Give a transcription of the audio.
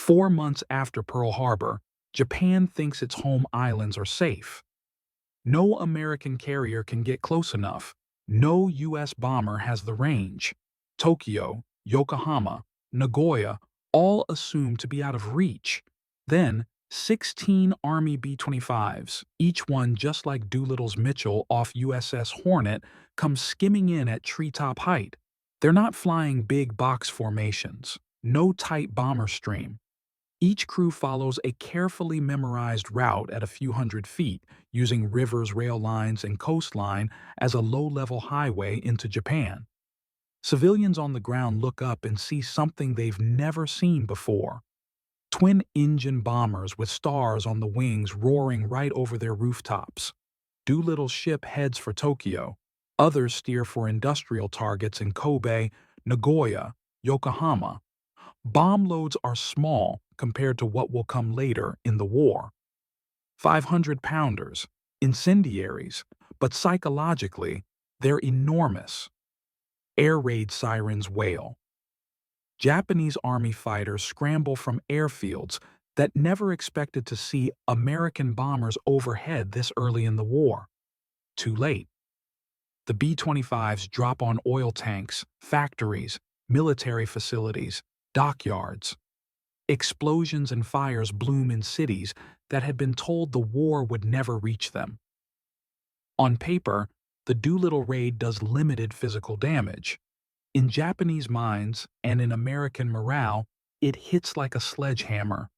4 months after Pearl Harbor, Japan thinks its home islands are safe. No American carrier can get close enough. No U.S. bomber has the range. Tokyo, Yokohama, Nagoya, all assumed to be out of reach. Then, 16 Army B-25s, each one just like Doolittle's Mitchell off USS Hornet, come skimming in at treetop height. They're not flying big box formations. No tight bomber stream. Each crew follows a carefully memorized route at a few hundred feet, using rivers, rail lines, and coastline as a low-level highway into Japan. Civilians on the ground look up and see something they've never seen before. Twin-engine bombers with stars on the wings roaring right over their rooftops. Doolittle's ship heads for Tokyo. Others steer for industrial targets in Kobe, Nagoya, Yokohama. Bomb loads are small compared to what will come later in the war. 500-pounders, incendiaries, but psychologically, they're enormous. Air raid sirens wail. Japanese Army fighters scramble from airfields that never expected to see American bombers overhead this early in the war. Too late. The B-25s drop on oil tanks, factories, military facilities, dockyards. Explosions and fires bloom in cities that had been told the war would never reach them. On paper, the Doolittle raid does limited physical damage. In Japanese minds and in American morale, it hits like a sledgehammer.